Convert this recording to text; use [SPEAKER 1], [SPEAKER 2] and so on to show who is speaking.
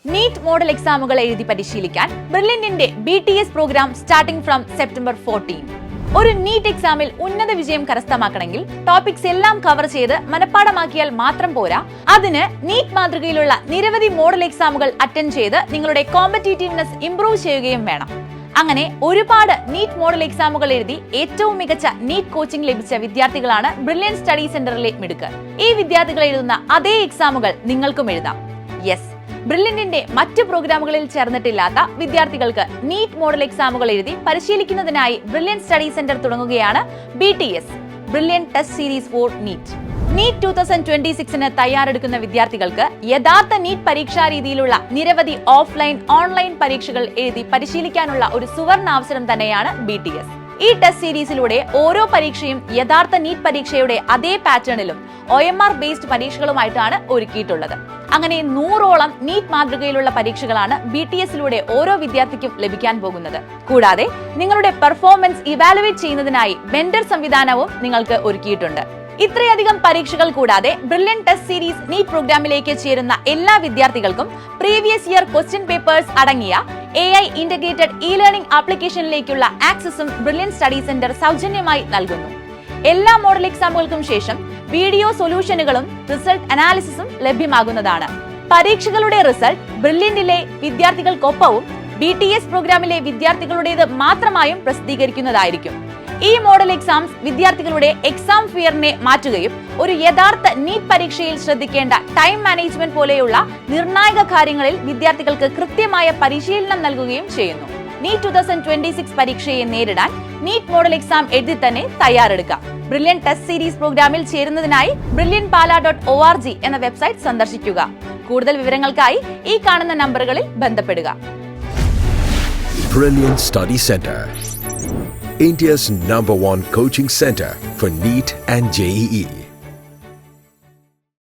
[SPEAKER 1] NEET model എക്സാമുകൾ എഴുതി പരിശീലിക്കാൻ ബ്രില്യന്റിന്റെ BTS programme starting from September 14. ഒരു നീറ്റ് എക്സാമിൽ ഉന്നത വിജയം കരസ്ഥമാക്കണമെങ്കിൽ ടോപ്പിക്സ് എല്ലാം കവർ ചെയ്ത് മനഃപ്പാടമാക്കിയാൽ മാത്രം പോരാ. അതിന് നീറ്റ് മാതൃകയിലുള്ള നിരവധി മോഡൽ എക്സാമുകൾ അറ്റൻഡ് ചെയ്ത് നിങ്ങളുടെ കോമ്പറ്റീറ്റീവ്നെസ് ഇംപ്രൂവ് ചെയ്യുകയും വേണം. അങ്ങനെ ഒരുപാട് നീറ്റ് മോഡൽ എക്സാമുകൾ എഴുതി ഏറ്റവും മികച്ച നീറ്റ് കോച്ചിംഗ് ലഭിച്ച വിദ്യാർത്ഥികളാണ് ബ്രില്യൻ സ്റ്റഡി സെന്ററിലെ മിടുക്കർ. ഈ വിദ്യാർത്ഥികൾ എഴുതുന്ന അതേ എക്സാമുകൾ നിങ്ങൾക്കും എഴുതാം. യെസ്, ബ്രില്യന്റിന്റെ മറ്റ് പ്രോഗ്രാമുകളിൽ ചേർന്നിട്ടില്ലാത്ത വിദ്യാർത്ഥികൾക്ക് നീറ്റ് മോഡൽ എക്സാമുകൾ എഴുതി പരിശീലിക്കുന്നതിനായി ബ്രില്യൻ സ്റ്റഡി സെന്റർ തുടങ്ങുകയാണ് BTS, Brilliant test series for NEET. NEET 2026 തയ്യാറെടുക്കുന്ന വിദ്യാർത്ഥികൾക്ക് യഥാർത്ഥ നീറ്റ് പരീക്ഷാ രീതിയിലുള്ള നിരവധി ഓഫ്ലൈൻ ഓൺലൈൻ പരീക്ഷകൾ എഴുതി പരിശീലിക്കാനുള്ള ഒരു സുവർണ അവസരം തന്നെയാണ് BTS. ഈ ടെസ്റ്റ് സീരീസിലൂടെ ഓരോ പരീക്ഷയും യഥാർത്ഥ നീറ്റ് പരീക്ഷയുടെ അതേ പാറ്റേണിലും OMR ബേസ്ഡ് പരീക്ഷകളുമായിട്ടാണ് ഒരുക്കിയിട്ടുള്ളത്. അങ്ങനെ 100ഓളം നീറ്റ് മാതൃകയിലുള്ള പരീക്ഷകളാണ് BTSലൂടെ ഓരോ വിദ്യാർത്ഥിക്കും ലഭിക്കാൻ പോകുന്നത്. കൂടാതെ നിങ്ങളുടെ പെർഫോമൻസ് ഇവാലുവേറ്റ് ചെയ്യുന്നതിനായി മെന്റർ സംവിധാനവും നിങ്ങൾക്ക് ഒരുക്കിയിട്ടുണ്ട്. ഇത്രയധികം പരീക്ഷകൾ കൂടാതെ ബ്രില്യൻ ടെസ്റ്റ് സീരീസ് നീറ്റ് പ്രോഗ്രാമിലേക്ക് ചേരുന്ന എല്ലാ വിദ്യാർത്ഥികൾക്കും പ്രീവിയസ് ഇയർ ക്വസ്റ്റ്യൻ പേപ്പേഴ്സ് അടങ്ങിയ AI ഇന്റഗ്രേറ്റഡ് ലേണിംഗ് ആപ്ലിക്കേഷനിലേക്കുള്ള ആക്സസും ബ്രില്യൻ സ്റ്റഡി സെന്റർ സൗജന്യമായി നൽകുന്നു. എല്ലാ മോഡൽ എക്സാമുകൾക്കും ശേഷം വീഡിയോ സൊല്യൂഷനുകളും റിസൾട്ട് അനാലിസിസും ലഭ്യമാകുന്നതാണ്. പരീക്ഷകളുടെ റിസൾട്ട് ബ്രില്യന്റിലെ വിദ്യാർത്ഥികൾക്കൊപ്പവും BTS പ്രോഗ്രാമിലെ വിദ്യാർത്ഥികളുടേത് മാത്രമായും പ്രസിദ്ധീകരിക്കുന്നതായിരിക്കും. ഈ മോഡൽ എക്സാംസ് വിദ്യാർത്ഥികളുടെ എക്സാം ഫിയറിനെ മാറ്റുകയും ഒരു യഥാർത്ഥ നീറ്റ് പരീക്ഷയിൽ ശ്രദ്ധിക്കേണ്ട ടൈം മാനേജ്മെന്റ് പോലെയുള്ള നിർണായക കാര്യങ്ങളിൽ വിദ്യാർത്ഥികൾക്ക് കൃത്യമായ പരിശീലനം നൽകുകയും ചെയ്യുന്നു. നീറ്റ് 2026 പരീക്ഷയെ നേരിടാൻ നീറ്റ് മോഡൽ എക്സാം എഴുതി തന്നെ തയ്യാറെടുക്കാം. ബ്രില്യൻ ടെസ്റ്റ് സീരീസ് പ്രോഗ്രാമിൽ ചേരുന്നതിനായി brilliantpala.org എന്ന വെബ്സൈറ്റ് സന്ദർശിക്കുക. കൂടുതൽ വിവരങ്ങൾക്കായി ഈ കാണുന്ന നമ്പറുകളിൽ ബന്ധപ്പെടുക.
[SPEAKER 2] Brilliant Study Center, India's #1 coaching center for NEET and JEE.